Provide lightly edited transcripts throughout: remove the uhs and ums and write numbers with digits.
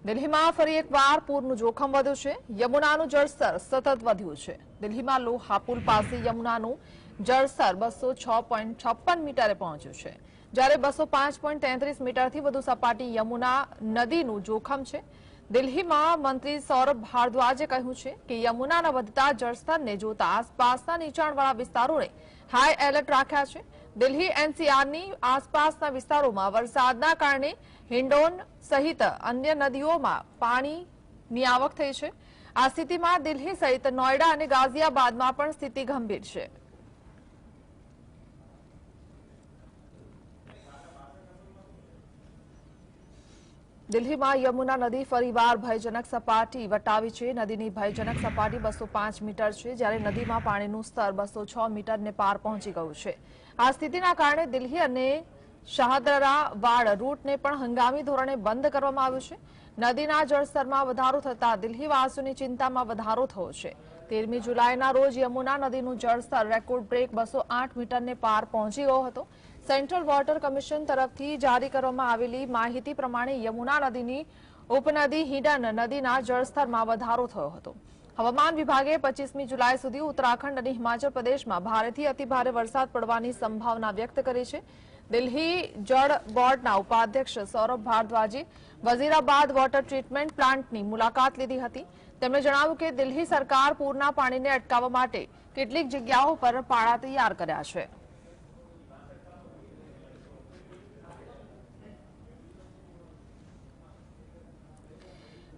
દિલ્હીમાં ફરી એકવાર પૂરનું જોખમ વધ્યું છે। યમુનાનું જળસ્તર સતત વધ્યું છે। દિલ્હીમાં લોહા પુલ પાસે યમુનાનું જળસ્તર 206.56 મીટરે પહોંચ્યું છે, જ્યારે 205.33 મીટરથી વધુ સપાટી યમુના નદીનું જોખમ છે। દિલ્હીમાં મંત્રી સૌરભ ભારદ્વાજે કહ્યું છે કે યમુનાના વધતા જળસ્તરને જોતા આસપાસના નીચાણવાળા વિસ્તારોને હાઈ એલર્ટ રાખ્યા છે। દિલ્હી એનસીઆરની આસપાસના વિસ્તારોમાં વરસાદના કારણે હિંડોન સહિત અન્ય નદીઓમાં પાણીની આવક થઈ છે। આ સ્થિતિમાં દિલ્હી સહિત નોઈડા અને ગાઝિયાબાદમાં પણ સ્થિતિ ગંભીર છે। દિલ્હીમાં યમુના નદી ફરીવાર ભયજનક સપાટી વટાવી છે। નદીની ભયજનક સપાટી 205 મીટર છે, જ્યારે નદીમાં પાણીનું સ્તર 206 મીટરને પાર પહોંચી ગયું છે। આ સ્થિતિના કારણે દિલ્હી અને શાહદરાવાડ રૂટને પણ હંગામી ધોરણે બંધ કરવામાં આવ્યું છે। નદીના જળસ્તરમાં વધારો થતાં દિલ્હીવાસીઓની ચિંતામાં વધારો થયો છે। 13મી જુલાઈના રોજ યમુના નદીનું જળસ્તર રેકોર્ડ બ્રેક 208 મીટરને પાર પહોંચી ગયો હતો। સેન્ટ્રલ વોટર કમિશન તરફથી જારી કરવામાં આવેલી માહિતી પ્રમાણે યમુના નદીની ઉપનદી હિંડન નદીના જળસ્તરમાં વધારો થયો હતો। હવામાન વિભાગે 25મી જુલાઈ સુધી ઉત્તરાખંડ અને હિમાચલ પ્રદેશમાં ભારેથી અતિભારે વરસાદ પડવાની સંભાવના વ્યક્ત કરી છે। દિલ્હી જળ બોર્ડના ઉપાધ્યક્ષ સૌરભ ભારદ્વાજે વઝીરાબાદ વોટર ટ્રીટમેન્ટ પ્લાન્ટની મુલાકાત લીધી હતી। તેમણે જણાવ્યું કે દિલ્હી સરકાર પૂરના પાણીને અટકાવવા માટે કેટલીક જગ્યાઓ પર પાળા તૈયાર કર્યા છે।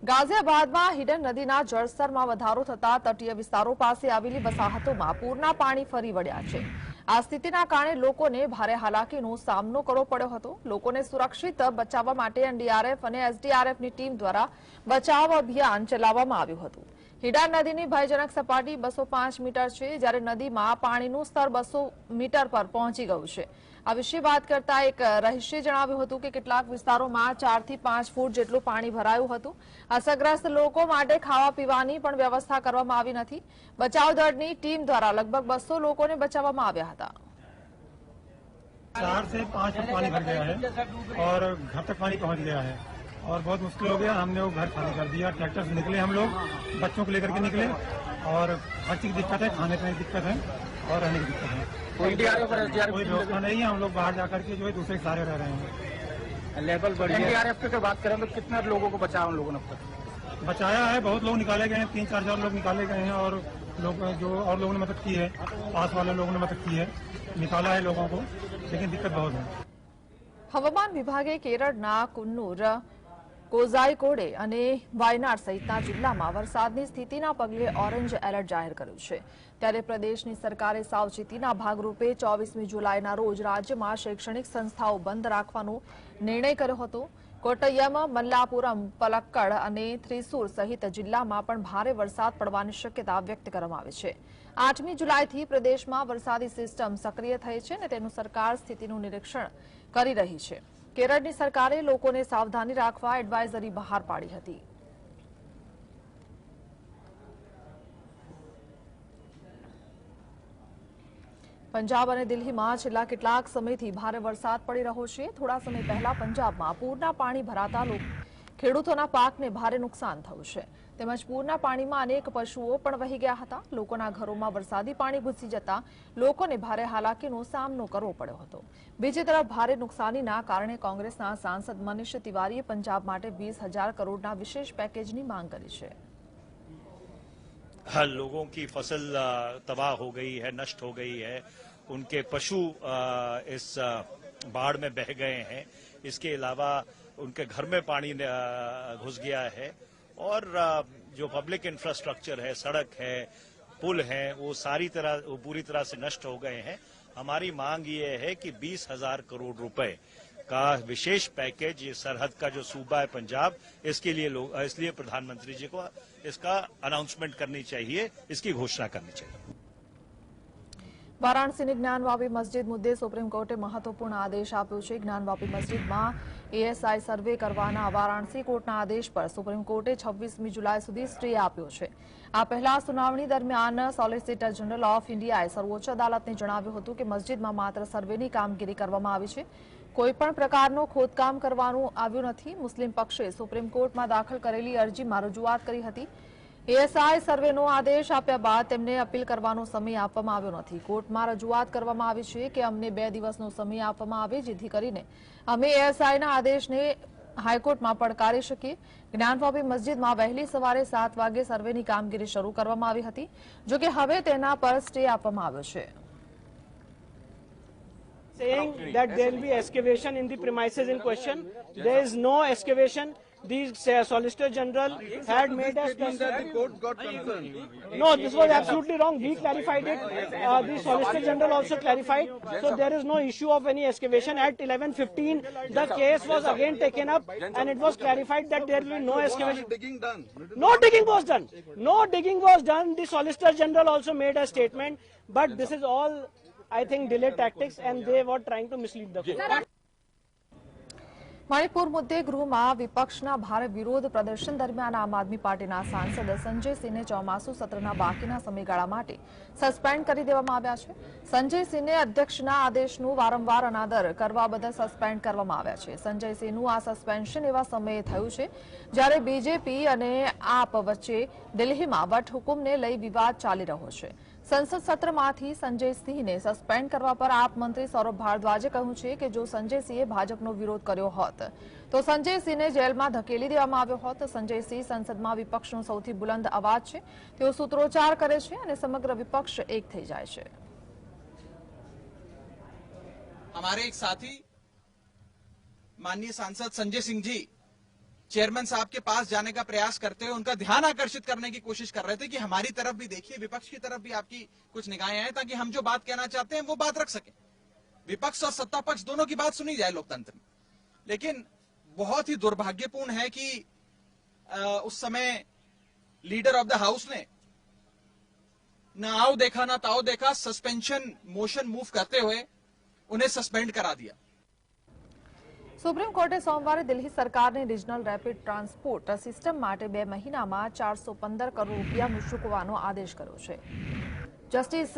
ગાઝિયાબાદમાં હિંડન નદીના જળસ્તરમાં વધારો થતા તટીય વિસ્તારો પાસે આવેલી વસાહતોમાં પૂરના પાણી ફરી વળ્યા છે। આ સ્થિતિના કારણે લોકોને ભારે હાલાકીનો સામનો કરવો પડ્યો હતો। લોકોને સુરક્ષિત બચાવવા માટે એનડીઆરએફ અને એસડીઆરએફની ટીમ દ્વારા બચાવ અભિયાન ચલાવવામાં આવ્યું હતું। હિંડન નદીની ભયજનક સપાટી 205 મીટર છે, જ્યારે નદીમાં પાણીનું સ્તર 200 મીટર પર પહોંચી ગયું છે। આ વિશે વાત કરતા એક રહીશે જણાવ્યું હતું કે કેટલાક વિસ્તારોમાં 4 થી 5 ફૂટ જેટલું પાણી ભરાયું હતું। અસરગ્રસ્ત લોકો માટે ખાવા પીવાની પણ વ્યવસ્થા કરવામાં આવી નથી। બચાવ દળની ટીમ દ્વારા લગભગ 200 લોકોને બચાવવામાં આવ્યા હતા। 4 से 5 फुट पानी भर गया है और घर तक पानी पहुंच गया है और बहुत मुश्किल हो गया। हमने वो घर खाली कर दिया। ट्रैक्टर से निकले हम लोग, बच्चों को लेकर के निकले और हर चीज की दिक्कत है, खाने पीने की दिक्कत है और रहने की दिक्कत है। कोई व्यवस्था नहीं है। हम लोग बाहर जाकर के जो है दूसरे के सहारे रह रहे हैं। लेवल बढ़ गया। एनडीआरएफ की बात करें तो कितने लोगों को बचाया उन लोगों ने अब तक? बचाया है, बहुत लोग निकाले गए हैं। 3-4 लोग निकाले गए हैं और लोग जो और लोगों ने मदद की है, पास वाले लोगों ने मदद की है, निकाला है लोगों को, लेकिन दिक्कत बहुत है। હવામાન વિભાગે કેરળના કુન્નુર, કોઝાઇકોડે અને વાયનાડ સહિતના જિલ્લામાં વરસાદની સ્થિતિના પગલે ઓરેન્જ એલર્ટ જાહેર કર્યું છે। ત્યારે પ્રદેશની સરકારે સાવચેતીના ભાગરૂપે 24મી જુલાઈના રોજ રાજ્યમાં શૈક્ષણિક સંસ્થાઓ બંધ રાખવાનો નિર્ણય કર્યો હતો। કોટ્ટયમ, મલ્લાપુરમ, પલક્કડ અને થ્રીસુર સહિત જિલ્લામાં પણ ભારે વરસાદ પડવાની શક્યતા વ્યક્ત કરવામાં આવી છે। 8મી જુલાઈથી પ્રદેશમાં વરસાદી સિસ્ટમ સક્રિય થઈ છે અને તેનું સરકાર સ્થિતિનું નિરીક્ષણ કરી રહી છે। કેરળની સરકારે લોકોને સાવધાની રાખવા એડવાઇઝરી બહાર પાડી હતી। પંજાબ અને દિલ્હીમાં છેલ્લા કેટલાક સમયથી ભારે વરસાદ પડી રહ્યો છે। થોડા સમય પહેલા પંજાબમાં પૂરના પાણી ભરાતા ખેડૂતોના પાકને ભારે નુકસાન થયું છે, તેમજ પૂરના પાણીમાં અનેક પશુઓ પણ વહી ગયા હતા। લોકોના ઘરોમાં વરસાદી પાણી ઘૂસી જતા લોકોને ભારે હાલાકીનો સામનો કરવો પડ્યો હતો। બીજી તરફ ભારે નુકસાનીના કારણે કોંગ્રેસના સાંસદ મનીષ તિવારીએ પંજાબ માટે 20,000 કરોડના વિશેષ પેકેજની માંગ કરી છે। लोगों की फसल तबाह हो गई है, नष्ट हो गई है, उनके पशु इस बाढ़ में बह गए हैं। इसके अलावा उनके घर में पानी घुस गया है और जो पब्लिक इंफ्रास्ट्रक्चर है, सड़क है, पुल है, वो पूरी तरह से नष्ट हो गए हैं। हमारी मांग ये है कि 20,000 करोड़ रुपए का विशेष पैकेज, ये सरहद का जो सूबा है पंजाब, इसलिए प्रधानमंत्री जी को इसका अनाउंसमेंट करनी चाहिए, इसकी घोषणा करनी चाहिए। વારાણસીની જ્ઞાનવાપી મસ્જિદ મુદ્દે સુપ્રીમ કોર્ટે મહત્વપૂર્ણ આદેશ આપ્યો છે। જ્ઞાનવાપી મસ્જિદમાં એએસઆઈ સર્વે કરવાના વારાણસી કોર્ટના આદેશ પર સુપ્રીમ કોર્ટે 26મી જુલાઈ સુધી સ્ટે આપ્યો છે। આ પહેલા સુનાવણી દરમિયાન સોલિસિટર જનરલ ઓફ ઇન્ડિયાએ સર્વોચ્ચ અદાલતને જણાવ્યું હતું કે મસ્જિદમાં માત્ર સર્વેની કામગીરી કરવામાં આવી છે। કોઈપણ પ્રકારનો ખોદકામ કરવાનું આવ્યું નથી. મુસ્લિમ પક્ષે સુપ્રીમ કોર્ટમાં દાખલ કરેલી અરજીમાં રજૂઆત કરી હતી. એએસઆઈ સર્વેનો આદેશ આપ્યા બાદ તેમને અપીલ કરવાનો સમય આપવામાં આવ્યો નથી. કોર્ટમાં રજૂઆત કરવામાં આવી છે કે અમને 2 દિવસનો સમય આપવામાં આવે, જેથી કરીને અમે એએસઆઈના આદેશને હાઈકોર્ટમાં પડકારી શકીએ. જ્ઞાનવાપી મસ્જિદમાં વહેલી સવારે 7 વાગે સર્વેની કામગીરી શરૂ કરવામાં આવી હતી, જોકે હવે તેના પર સ્ટે આપવામાં આવ્યો છે. Saying that there will be excavation in the premises in question. There is no excavation. The Solicitor General had made us. No, this was absolutely wrong. We clarified it. The Solicitor General also clarified. So there is no issue of any excavation. At 11:15, the case was again taken up, and it was clarified that there will be no excavation. No digging was done. No digging was done. The Solicitor General also made a statement, but this is all, I think, delay tactics, and they were trying to mislead the court. Manipur મુદ્દે ગૃહમાં વિપક્ષના ભારે વિરોધ પ્રદર્શન દરમિયાન આમ આદમી પાર્ટીના સાંસદ સંજય સિંહને ચોમાસુ સત્રના બાકીના સમયગાળા માટે સસ્પેન્ડ કરી દેવામાં આવ્યા છે. સંજય સિંહને અધ્યક્ષના આદેશનું વારંવાર અનાદર કરવા બદલ સસ્પેન્ડ કરવામાં આવ્યા છે. સંજય સિંહનું આ સસ્પેન્શન એવા સમયે થયું છે જ્યારે બીજેપી અને આપ વચ્ચે દિલ્હીમાં વટહુકુમને લઈ વિવાદ ચાલી રહ્યો છે. સંસદ સત્રમાંથી સંજય સિંહને સસ્પેન્ડ કરવા પર આપ મંત્રી સૌરભ ભારદ્વાજે કહ્યું છે કે જો સંજય સિંહે ભાજપનો વિરોધ કર્યો હોત તો સંજય સિંહને જેલમાં ધકેલી દેવામાં આવ્યો હોત. સંજય સિંહ સંસદમાં વિપક્ષનો સૌથી બુલંદ અવાજ છે. તેઓ સૂત્રોચ્ચાર કરે છે અને સમગ્ર વિપક્ષ એક થઈ જાય છે. हमारे एक साथी माननीय सांसद संजय सिंह जी चेयरमैन साहब के पास जाने का प्रयास करते हुए उनका ध्यान आकर्षित करने की कोशिश कर रहे थे कि हमारी तरफ भी देखिए, विपक्ष की तरफ भी आपकी कुछ निगाहें हैं, ताकि हम जो बात कहना चाहते हैं वो बात रख सकें. विपक्ष और सत्ता पक्ष दोनों की बात सुनी जाए लोकतंत्र में. लेकिन बहुत ही दुर्भाग्यपूर्ण है कि उस समय लीडर ऑफ द हाउस ने न आओ देखा न ताओ देखा, सस्पेंशन मोशन मूव करते हुए उन्हें सस्पेंड करा दिया. સુપ્રીમ કોર્ટે સોમવારે દિલ્હી સરકારને રિજનલ રેપિડ ટ્રાન્સપોર્ટ સિસ્ટમ માટે 2 મહિનામાં 415 કરોડ રૂપિયા ચૂકવવાનો આદેશ કર્યો છે. જસ્ટિસ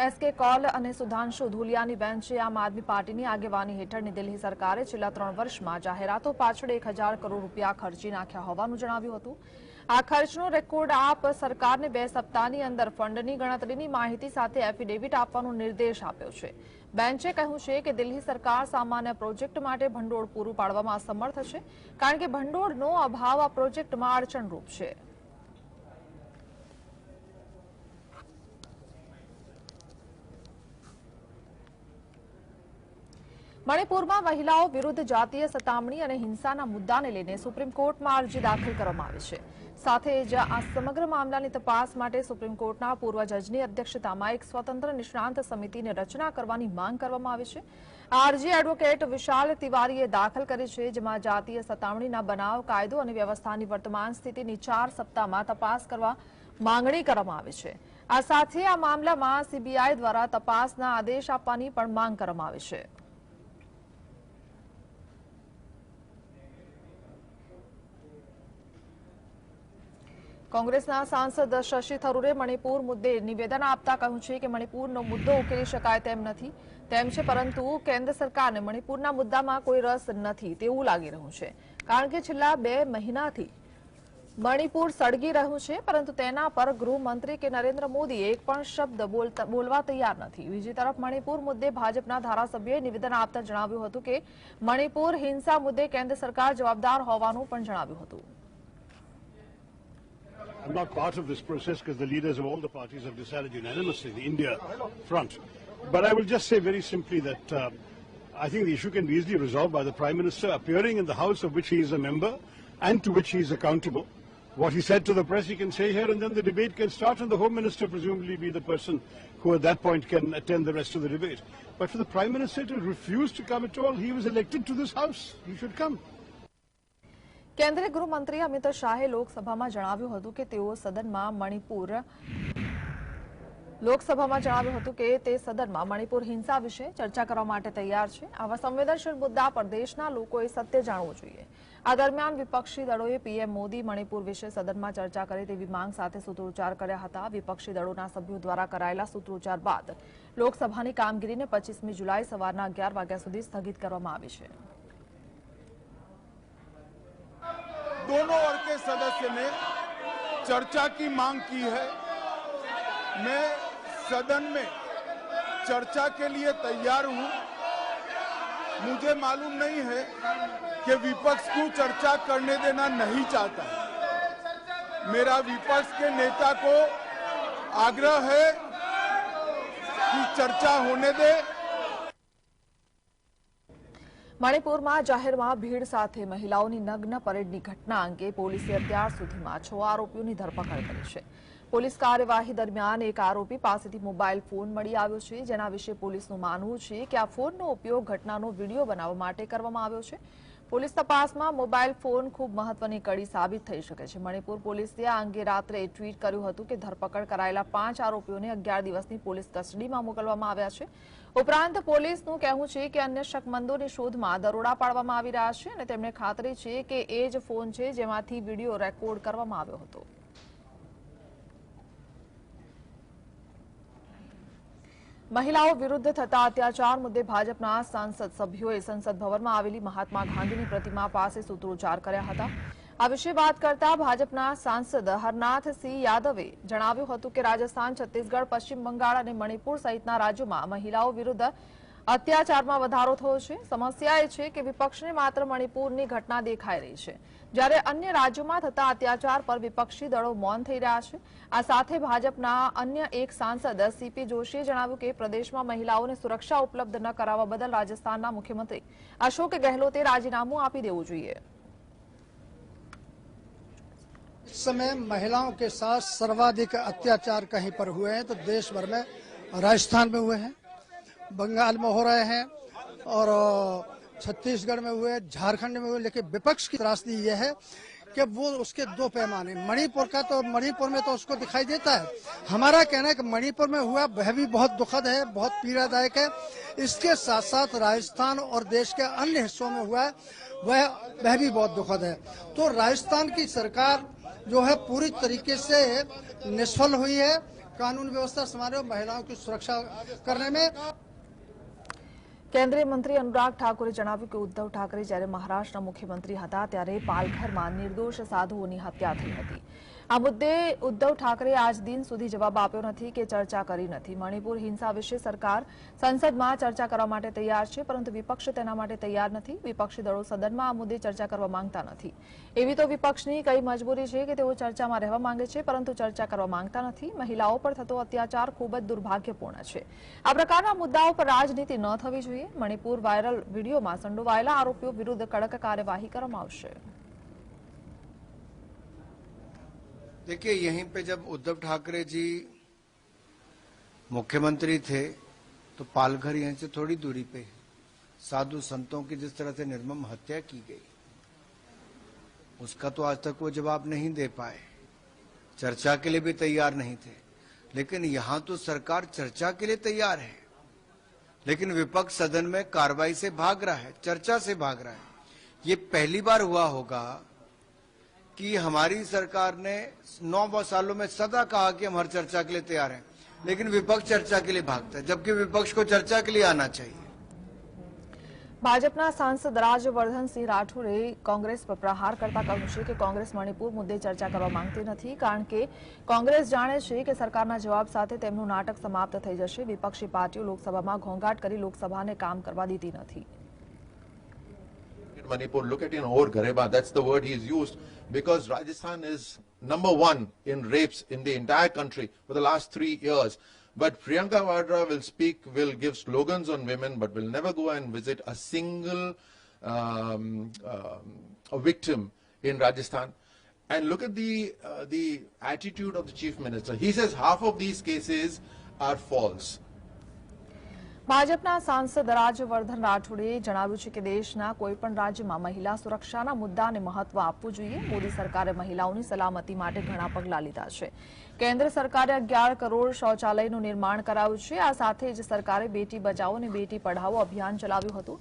એસકે કૌલ અને સુધાંશુ ધુલિયાની બેન્ચે આમ આદમી પાર્ટીની આગેવાની હેઠળની દિલ્હી સરકારે છેલ્લા 3 વર્ષમાં જાહેરાતો પાછળ 1000 કરોડ રૂપિયા ખર્ચી નાખ્યા હોવાનું જણાવ્યું હતું. આ ખર્ચનો રેકોર્ડ આપ સરકારને 2 સપ્તાહની અંદર ફંડની ગણતરીની માહિતી સાથે એફિડેવિટ આપવાનો નિર્દેશ આપ્યો છે. બેન્ચે કહ્યું છે કે દિલ્હી સરકાર સામાન્ય પ્રોજેક્ટ માટે ભંડોળ પૂરું પાડવામાં અસમર્થ છે, કારણ કે ભંડોળનો અભાવ આ પ્રોજેક્ટમાં અડચણરૂપ છે. મણિપુરમાં મહિલાઓ વિરુદ્ધ જાતીય સતામણી અને હિંસાના મુદ્દાને લઈને સુપ્રીમ કોર્ટમાં અરજી દાખલ કરવામાં આવી છે. સાથે જ આ સમગ્ર મામલાની તપાસ માટે સુપ્રીમ કોર્ટના પૂર્વ જજની અધ્યક્ષતામાં એક સ્વતંત્ર નિષ્ણાંત સમિતિની રચના કરવાની માંગ કરવામાં આવી છે. આ અરજી એડવોકેટ વિશાલ તિવારીએ દાખલ કરી છે, જેમાં જાતીય સતામણીના બનાવ, કાયદો અને વ્યવસ્થાની વર્તમાન સ્થિતિની 4 સપ્તાહમાં તપાસ કરવા માંગણી કરવામાં આવી છે. આ સાથે આ મામલામાં સીબીઆઈ દ્વારા તપાસના આદેશ આપવાની પણ માંગ કરવામાં આવી છે. કોંગ્રેસના સાંસદ શશી થરૂરે મણિપુર મુદ્દે નિવેદન આપતા કહ્યું છે કે મણિપુરનો મુદ્દો ઉકેલી શકાય તેમ નથી, તેમ છે, પરંતુ કેન્દ્ર સરકારને મણિપુરના મુદ્દામાં કોઈ રસ નથી તેવું લાગી રહ્યું છે, કારણ કે છેલ્લા 2 મહિનાથી મણિપુર સળગી રહ્યું છે, પરંતુ તેના પર ગૃહમંત્રી કે નરેન્દ્ર મોદી એક પણ શબ્દ બોલવા તૈયાર નથી. બીજી તરફ મણિપુર મુદ્દે ભાજપના ધારાસભ્યોએ નિવેદન આપતા જણાવ્યું હતું કે મણિપુર હિંસા મુદ્દે કેન્દ્ર સરકાર જવાબદાર હોવાનું પણ જણાવ્યું હતું. I'm not part of this process because the leaders of all the parties have decided unanimously, the India front. But I will just say very simply that I think the issue can be easily resolved by the Prime Minister appearing in the House of which he is a member and to which he is accountable. What he said to the press he can say here, and then the debate can start, and the Home Minister presumably be the person who at that point can attend the rest of the debate. But for the Prime Minister to refuse to come at all, he was elected to this House. He should come. કેન્દ્રીય ગૃહમંત્રી અમિત શાહે લોકસભામાં જણાવ્યું હતું કે તેઓ સદનમાં મણિપુર હિંસા વિશે ચર્ચા કરવા માટે તૈયાર છે. આવા સંવેદનશીલ મુદ્દા પર દેશના લોકોએ સત્ય જાણવું જોઈએ. આ દરમિયાન વિપક્ષી દળોએ પીએમ મોદી મણિપુર વિશે સદનમાં ચર્ચા કરે તેવી માંગ સાથે સૂત્રોચ્ચાર કર્યા હતા. વિપક્ષી દળોના સભ્યો દ્વારા કરાયેલા સૂત્રોચ્ચાર બાદ લોકસભાની કામગીરીને 25મી જુલાઈ સવારના 11 વાગ્યા સુધી સ્થગિત કરવામાં આવી છે। दोनों वर्ग के सदस्य ने चर्चा की मांग की है। मैं सदन में चर्चा के लिए तैयार हूं। मुझे मालूम नहीं है कि विपक्ष को चर्चा करने देना नहीं चाहता। मेरा विपक्ष के नेता को आग्रह है कि चर्चा होने दे। મણિપુરમાં જાહેરમાં ભીડ સાથે મહિલાઓની નગ્ન પરેડની ઘટના અંગે પોલીસે અત્યાર સુધીમાં 6 આરોપીઓની ધરપકડ કરી છે। પોલીસ કાર્યવાહી દરમિયાન એક આરોપી પાસેથી મોબાઈલ ફોન મળી આવ્યો છે, જેના વિશે પોલીસનું માનવું છે કે આ ફોનનો ઉપયોગ ઘટનાનો વિડીયો બનાવવા માટે કરવામાં આવ્યો છે। પોલીસ તપાસમાં મોબાઈલ ફોન ખૂબ મહત્વની કડી સાબિત થઈ શકે છે। મણિપુર પોલીસે આ અંગે રાત્રે ટ્વીટ કર્યું હતું કે ધરપકડ કરાયેલા 5 આરોપીઓને 11 દિવસની પોલીસ કસ્ટડીમાં મોકલવામાં આવ્યા છે। ઉપરાંત પોલીસનું કહેવું છે કે અન્ય શકમંદોની શોધમાં દરોડા પાડવામાં આવી રહ્યા છે અને તેમને ખાતરી છે કે એ જ ફોન છે જેમાંથી વિડીયો રેકોર્ડ કરવામાં આવ્યો હતો। મહિલાઓ વિરુદ્ધ થતા અત્યાચાર મુદ્દે ભાજપના સાંસદ સભ્યોએ સંસદ ભવનમાં આવેલી મહાત્મા ગાંધીની પ્રતિમા પાસે સૂત્રોચ્ચાર કર્યા હતા। આ વિશે વાત કરતા ભાજપના સાંસદ હરનાથસિંહ યાદવે જણાવ્યું હતું કે રાજસ્થાન, છત્તીસગઢ, પશ્ચિમ બંગાળ અને મણિપુર સહિતના રાજ્યોમાં મહિલાઓ વિરુદ્ધ અત્યાચારમાં વધારો થયો છે। સમસ્યા એ છે કે વિપક્ષને માત્ર મણિપુરની ઘટના દેખાઈ રહી છે, જ્યારે અન્ય રાજ્યોમાં થતા અત્યાચાર પર વિપક્ષી દળો મૌન થઈ રહ્યા છે। આ સાથે ભાજપના અન્ય એક સાંસદ સીપી જોશીએ જણાવ્યું કે પ્રદેશમાં મહિલાઓને સુરક્ષા ઉપલબ્ધ ન કરાવવા બદલ રાજસ્થાનના મુખ્યમંત્રી અશોક ગેહલોતે રાજીનામું આપી દેવું જોઈએ। इस समय महिलाओं के साथ सर्वाधिक अत्याचार कहीं पर हुए हैं तो देश भर में राजस्थान में हुए हैं, बंगाल में हो रहे हैं और छत्तीसगढ़ में हुए, झारखंड में हुए। लेकिन विपक्ष की त्रासदी यह है कि वो उसके दो पैमाने, मणिपुर का तो मणिपुर में तो उसको दिखाई देता है। हमारा कहना है कि मणिपुर में हुआ वह भी बहुत दुखद है, बहुत पीड़ादायक है। इसके साथ साथ राजस्थान और देश के अन्य हिस्सों में हुआ है वह भी बहुत दुखद है। तो राजस्थान की सरकार जो है पूरी तरीके से निष्फल हुई है कानून व्यवस्था संभालने और महिलाओं की सुरक्षा करने में। કેન્દ્રીય મંત્રી અનુરાગ ઠાકુરે જણાવ્યું કે ઉદ્ધવ ઠાકરે જ્યારે મહારાષ્ટ્રના મુખ્યમંત્રી હતા ત્યારે પાલઘરમાં નિર્દોષ સાધુઓની હત્યા થઈ હતી। આ મુદ્દે ઉદ્ધવ ઠાકરે આજ દિન સુધી જવાબ આપ્યો નથી કે ચર્ચા કરી નથી। મણિપુર હિંસા વિશે સરકાર સંસદમાં ચર્ચા કરવા માટે તૈયાર છે, પરંતુ વિપક્ષ તેના માટે તૈયાર નથી। વિપક્ષી દળો સદનમાં આ મુદ્દે ચર્ચા કરવા માંગતા નથી। એવી તો વિપક્ષની કઈ મજબૂરી છે કે તેઓ ચર્ચામાં રહેવા માંગે છે, પરંતુ ચર્ચા કરવા માંગતા નથી। મહિલાઓ પર થતો અત્યાચાર ખૂબ જ દુર્ભાગ્યપૂર્ણ છે। આ પ્રકારના મુદ્દાઓ પર રાજનીતિ ન થવી જોઈએ। મણિપુર વાયરલ વીડિયોમાં સંડોવાયેલા આરોપીઓ વિરુદ્ધ કડક કાર્યવાહી કરવામાં આવશે। देखिए, यहीं पे जब उद्धव ठाकरे जी मुख्यमंत्री थे तो पालघर यहीं से थोड़ी दूरी पे साधु संतों की जिस तरह से निर्मम हत्या की गई, उसका तो आज तक वो जवाब नहीं दे पाए। चर्चा के लिए भी तैयार नहीं थे। लेकिन यहां तो सरकार चर्चा के लिए तैयार है, लेकिन विपक्ष सदन में कार्रवाई से भाग रहा है, चर्चा से भाग रहा है। ये पहली बार हुआ होगा कि हमारी सरकार ने 9 सालों में सदा कहा कि हम हर चर्चा के लिए तैयार हैं, लेकिन विपक्ष चर्चा के लिए भागता है, जबकि विपक्ष को चर्चा के लिए आना चाहिए। ભાજપના સાંસદ રાજવર્ધનસિંહ રાઠોડે કોંગ્રેસ પર પ્રહાર કરતા કહ્યું છે કે કોંગ્રેસ મણિપુર મુદ્દે ચર્ચા કરવા માંગતી નથી, કારણ કે કોંગ્રેસ જાણે છે કે સરકારના જવાબ સાથે તેમનું નાટક સમાપ્ત થઈ જશે। વિપક્ષી પાર્ટીઓ લોકસભામાં ઘોંઘાટ કરી લોકસભાને કામ કરવા દીધી નથી। Manipur, look at Or Gareba, that's the word he's used, because Rajasthan is #1 in rapes in the entire country for the last 3 years. But Priyanka Vadra will speak, will give slogans on women, but will never go and visit a single a victim in Rajasthan. And look at the attitude of the Chief Minister. He says half of these cases are false. ભાજપના સાંસદ રાજવર્ધન રાઠોડે જણાવ્યું છે કે દેશના કોઈપણ રાજ્યમાં મહિલા સુરક્ષાના મુદ્દાને મહત્વ આપવું જોઈએ। મોદી સરકારે મહિલાઓની સલામતી માટે ઘણા પગલાં લીધા છે। કેન્દ્ર સરકારે 11 કરોડ શૌચાલયનું નિર્માણ કરાવ્યું છે। આ સાથે જ સરકારે બેટી બચાવો અને બેટી પઢાઓ અભિયાન ચલાવ્યું હતું।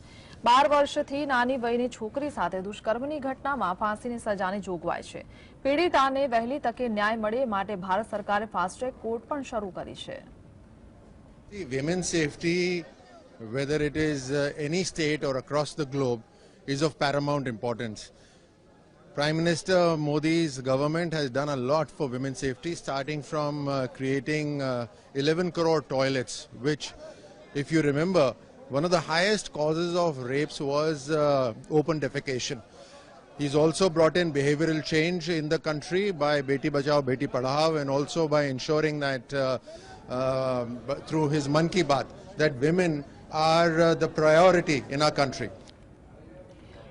12 વર્ષથી નાની વયની છોકરી સાથે દુષ્કર્મની ઘટનામાં ફાંસીની સજાની જોગવાઈ છે। પીડિતાને વહેલી તકે ન્યાય મળે માટે ભારત સરકારે ફાસ્ટ ટ્રેક કોર્ટ પણ શરૂ કરી છે। Women's safety, whether it is any state or across the globe, is of paramount importance. Prime Minister Modi's government has done a lot for women's safety, starting from creating 11 crore toilets, which, if you remember, one of the highest causes of rapes was open defecation. He's also brought in behavioral change in the country by Beti Bachao, Beti Padhao, and also by ensuring that through his Mann Ki Baat, that women are the priority in our country.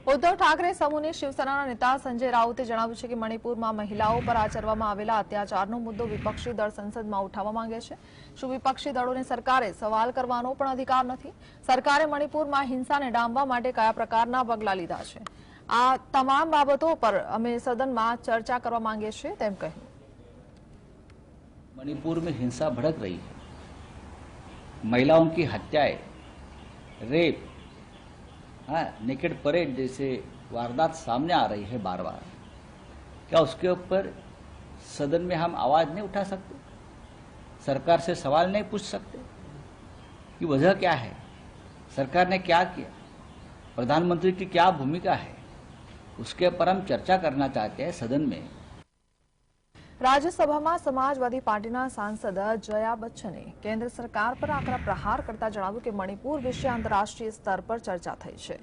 Uddhav Thackeray સમૂહની શિવસેનાના નેતા સંજય રાઉતે જણાવ્યું છે કે મણિપુરમાં મહિલાઓ પર આચરવામાં આવેલા અત્યાચારનો મુદ્દો વિપક્ષી દળ સંસદમાં ઉઠાવવા માંગે છે. શું વિપક્ષી દળોને સરકારે સવાલ કરવાનો પણ અધિકાર નથી? સરકારે મણિપુરમાં હિંસાને ડામવા માટે કયા પ્રકારના પગલાં લીધા છે? આ તમામ બાબતો પર અમે સદનમાં ચર્ચા કરવા માંગીએ છીએ તેમ કહ્યું. मणिपुर में हिंसा भड़क रही है, महिलाओं की हत्याएं, रेप, नेकेड परेड जैसे वारदात सामने आ रही है बार बार. क्या उसके ऊपर सदन में हम आवाज नहीं उठा सकते? सरकार से सवाल नहीं पूछ सकते कि वजह क्या है, सरकार ने क्या किया, प्रधानमंत्री की क्या भूमिका है? उसके ऊपर हम चर्चा करना चाहते हैं सदन में. રાજ્યસભામાં સમાજવાદી પાર્ટીના સાંસદ જયા બચ્ચને કેન્દ્ર સરકાર પર આકરા પ્રહાર કરતા જણાવ્યું કે મણિપુર વિશે આંતરરાષ્ટ્રીય સ્તર પર ચર્ચા થઈ છે.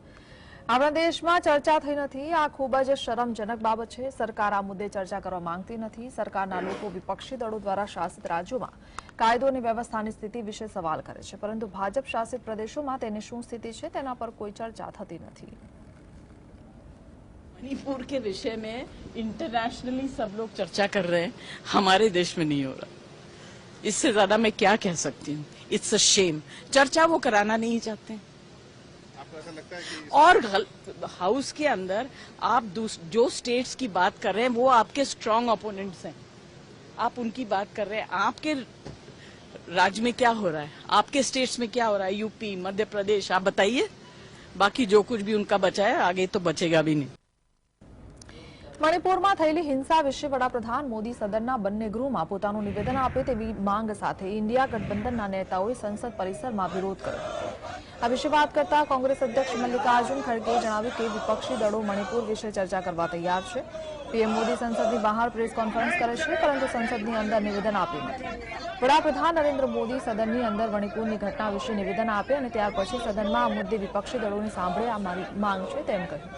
આપણા દેશમાં ચર્ચા થઈ નથી. આ ખૂબ જ શરમજનક બાબત છે. સરકાર આ મુદ્દે ચર્ચા કરવા માંગતી નથી. સરકારના લોકો વિપક્ષી દળો દ્વારા શાસિત રાજ્યોમાં કાયદો અને વ્યવસ્થાની સ્થિતિ વિશે સવાલ કરે છે, પરંતુ ભાજપ શાસિત પ્રદેશોમાં તેની શું સ્થિતિ છે તેના પર કોઈ ચર્ચા થતી નથી. मणिपुर के विषय में इंटरनेशनली सब लोग चर्चा कर रहे हैं, हमारे देश में नहीं हो रहा. इससे ज्यादा मैं क्या कह सकती हूँ? It's a shame. चर्चा वो कराना नहीं चाहते हैं. आपको ऐसा लगता है कि और हाउस के अंदर आप जो स्टेट्स की बात कर रहे हैं वो आपके स्ट्रांग ओपोनेंट्स हैं. आप उनकी बात कर रहे हैं. आपके राज्य में क्या हो रहा है, आपके स्टेट्स में क्या हो रहा है, यूपी, मध्य प्रदेश, आप बताइए. बाकी जो कुछ भी उनका बचा है आगे तो बचेगा भी नहीं. મણિપુરમાં થયેલી હિંસા વિશે વડાપ્રધાન મોદી સદનના બંને ગૃહમાં પોતાનું નિવેદન આપે તેવી માંગ સાથે ઇન્ડિયા ગઠબંધનના નેતાઓએ સંસદ પરિસરમાં વિરોધ કર્યો હતો. આ વિશે વાત કરતા કોંગ્રેસ અધ્યક્ષ મલ્લિકાર્જુન ખડગેએ જણાવ્યું કે વિપક્ષી દળો મણિપુર વિશે ચર્ચા કરવા તૈયાર છે. પીએમ મોદી સંસદની બહાર પ્રેસ કોન્ફરન્સ કરે છે, પરંતુ સંસદની અંદર નિવેદન આપ્યું નથી. વડાપ્રધાન નરેન્દ્ર મોદી સદનની અંદર મણિપુરની ઘટના વિશે નિવેદન આપે અને ત્યાર પછી સદનમાં આ મુદ્દે વિપક્ષી દળોને સાંભળે આ મારી માંગ છે તેમ કહ્યું.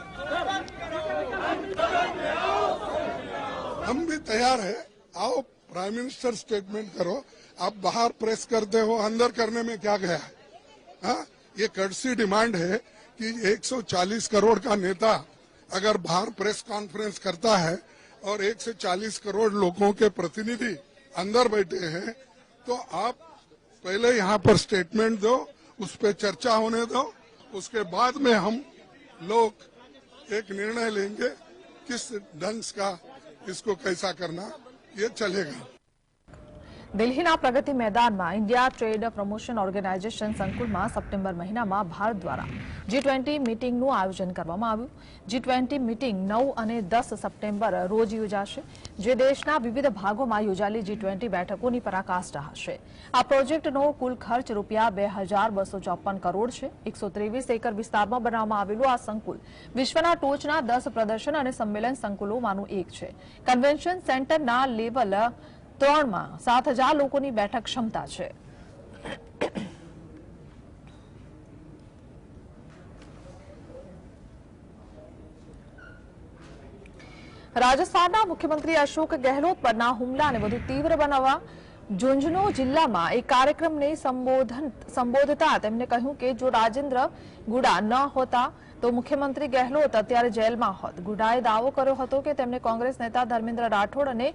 हम भी तैयार है. आओ प्राइम मिनिस्टर स्टेटमेंट करो. आप बाहर प्रेस करते हो, अंदर करने में क्या गया है? हाँ, ये कर्टसी डिमांड है कि 140 करोड़ का नेता अगर बाहर प्रेस कॉन्फ्रेंस करता है और 1 से 40 करोड़ लोगों के प्रतिनिधि अंदर बैठे हैं, तो आप पहले यहाँ पर स्टेटमेंट दो, उस पर चर्चा होने दो. उसके बाद में हम लोग एक निर्णय लेंगे किस ढंग का इसको कैसा करना, ये चलेगा. દિલ્હીના પ્રગતિ મેદાનમાં ઇન્ડિયા ટ્રેડ પ્રમોશન ઓર્ગેનાઇઝેશન સંકુલમાં સપ્ટેમ્બર મહિનામાં ભારત દ્વારા G20 મીટિંગનું આયોજન કરવામાં આવ્યું. G20 મીટિંગ 9 અને 10 સપ્ટેમ્બર રોજ યોજાશે, જે દેશના વિવિધ ભાગોમાં યોજાયેલી G20 બેઠકોની પરાકાષ્ઠા હશે. આ પ્રોજેક્ટનો કુલ ખર્ચ રૂપિયા 2254 કરોડ છે. 123 એકર વિસ્તારમાં બનાવવામાં આવેલું આ સંકુલ વિશ્વના ટોચના 10 પ્રદર્શન અને સંમેલન સંકુલોમાંનું એક છે. કન્વેન્શન સેન્ટરના લેવલ 3 માં 7000 લોકોની બેઠક ક્ષમતા છે. રાજસ્થાનના મુખ્યમંત્રી અશોક ગેહલોત પરના હુમલાને વધુ તીવ્ર બનાવવા ઝુંઝુનુ જિલ્લામાં એક કાર્યક્રમને સંબોધતા તેમણે કહ્યું કે જો રાજેન્દ્ર ગુડા ન હોતા તો મુખ્યમંત્રી ગેહલોત અત્યારે જેલમાં હોત. ગુડાએ દાવો કર્યો હતો કે તેમણે કોંગ્રેસ નેતા ધર્મેન્દ્ર રાઠોડ અને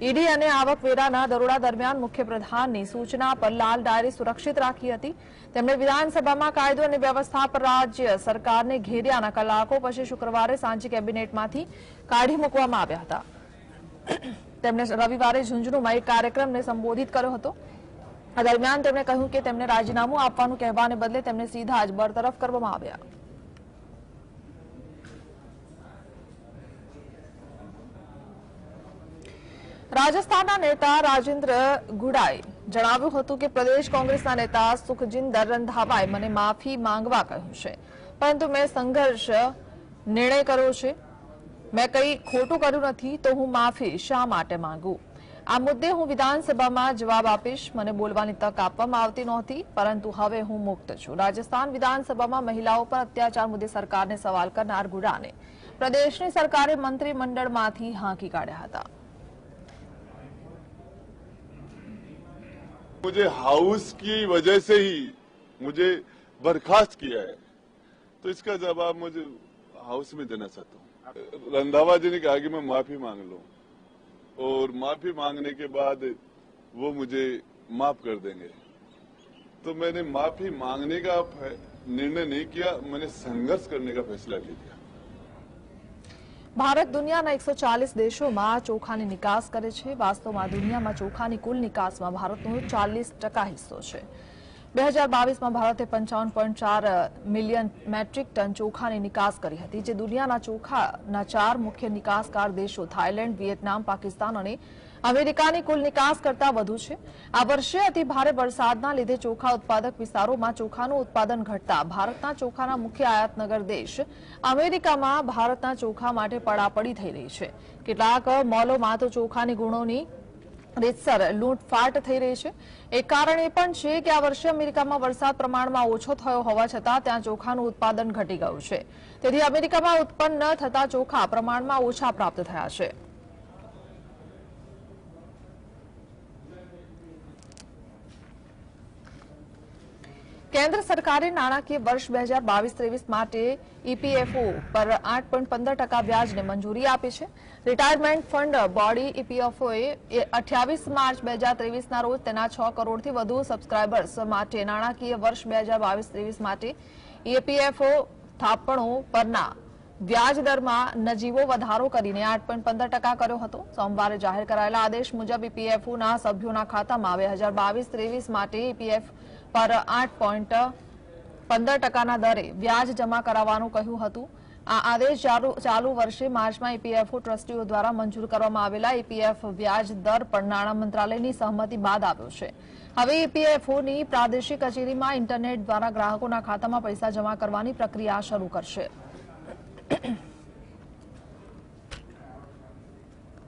ઈડી અને આવકવેરાના દરોડા દરમિયાન મુખ્યપ્રધાનની સૂચના પર લાલ ડાયરી સુરક્ષિત રાખી હતી. તેમણે વિધાનસભામાં કાયદો અને વ્યવસ્થા પર રાજ્ય સરકારને ઘેર્યાના કલાકો પછી શુક્રવારે સાંજે કેબિનેટમાંથી કાઢી મૂકવામાં આવ્યા હતા. તેમણે રવિવારે ઝુંઝુનુમાં એક કાર્યક્રમને સંબોધિત કર્યો હતો. આ દરમિયાન તેમણે કહ્યું કે તેમને રાજીનામું આપવાનું કહેવાને બદલે તેમને સીધા જ બરતરફ કરવામાં આવ્યા. રાજસ્થાનના નેતા રાજેન્દ્ર ગુડાએ જણાવ્યું હતું કે પ્રદેશ કોંગ્રેસના નેતા સુખજિંદર રંધાવાએ મને માફી માંગવા કહ્યું છે, પરંતુ મેં સંઘર્ષ નિર્ણય કર્યો છે। મેં કંઈ ખોટું કર્યું નથી તો હું માફી શા માટે માંગું? આ મુદ્દે હું વિધાનસભામાં જવાબ આપીશ। મને બોલવાની તક આપવામાં આવતી નહોતી, પરંતુ હવે હું મુક્ત છું। રાજસ્થાન વિધાનસભામાં મહિલાઓ પર અત્યાચાર મુદ્દે સરકારને સવાલ કરનાર ગુડાને પ્રદેશની સરકારે મંત્રીમંડળમાંથી હાંકી કાઢ્યા હતા। मुझे हाउस की वजह से ही मुझे बर्खास्त किया है, तो इसका जवाब मुझे हाउस में देना चाहता हूँ। रंधावा जी ने कहा कि मैं माफी मांग लूं और माफी मांगने के बाद वो मुझे माफ कर देंगे, तो मैंने माफी मांगने का निर्णय नहीं किया, मैंने संघर्ष करने का फैसला लिया। ભારત દુનિયાના 140 દેશોમાં ચોખાની નિકાસ કરે છે। વાસ્તવમાં દુનિયામાં ચોખાની કુલ નિકાસમાં ભારતનો 40% હિસ્સો છે। 2022માં ભારતે 55.4 મિલિયન મેટ્રિક ટન ચોખાની નિકાસ કરી હતી, જે દુનિયાના ચોખાના 4 મુખ્ય નિકાસકાર દેશો થાઇલેન્ડ, વિયેતનામ, પાકિસ્તાન અને અમેરિકાની કુલ નિકાસ કરતા વધુ છે। આ વર્ષે અતિ ભારે વરસાદના લીધે ચોખા ઉત્પાદક વિસ્તારોમાં ચોખાનું ઉત્પાદન ઘટતા ભારતના ચોખાના મુખ્ય આયાતનગર દેશ અમેરિકામાં ભારતના ચોખા માટે પડાપડી થઈ રહી છે। કેટલાક મોલોમાં તો ચોખાની ગુણોની રીતસર લૂંટફાટ થઈ રહી છે। એક કારણ એ પણ છે કે આ વર્ષે અમેરિકામાં વરસાદ પ્રમાણમાં ઓછો થયો હોવા છતાં ત્યાં ચોખાનું ઉત્પાદન ઘટી ગયું છે, તેથી અમેરિકામાં ઉત્પન્ન થતા ચોખા પ્રમાણમાં ઓછા પ્રાપ્ત થયા છે। કેન્દ્ર સરકારે નાણાકીય વર્ષ 2022-23 માટે ઈપીએફઓ પર 8.15% વ્યાજને મંજૂરી આપી છે। રિટાયરમેન્ટ ફંડ બોડી ઈપીએફઓએ 28 માર્ચ 2023ના રોજ તેના 6 કરોડથી વધુ સબસ્ક્રાઇબર્સ માટે નાણાકીય વર્ષ 2022-23 માટે ઈપીએફઓ થાપણો પરના વ્યાજ દરમાં નજીવો વધારો કરીને 8.15% કર્યો હતો। સોમવારે જાહેર કરાયેલા આદેશ મુજબ ઈપીએફઓના સભ્યોના ખાતામાં 2022-23 માટે ઈપીએફ પર 8.15%ના દરે વ્યાજ જમા કરાવવાનું કહ્યું હતું। આ આદેશ ચાલુ વર્ષે માર્ચમાં ઈપીએફઓ ટ્રસ્ટીઓ દ્વારા મંજૂર કરવામાં આવેલા ઈપીએફ વ્યાજ દર પર નાણાં મંત્રાલયની સહમતિ બાદ આવ્યો છે। હવે ઈપીએફઓની પ્રાદેશિક કચેરીમાં ઇન્ટરનેટ દ્વારા ગ્રાહકોના ખાતામાં પૈસા જમા કરવાની પ્રક્રિયા શરૂ કરશે।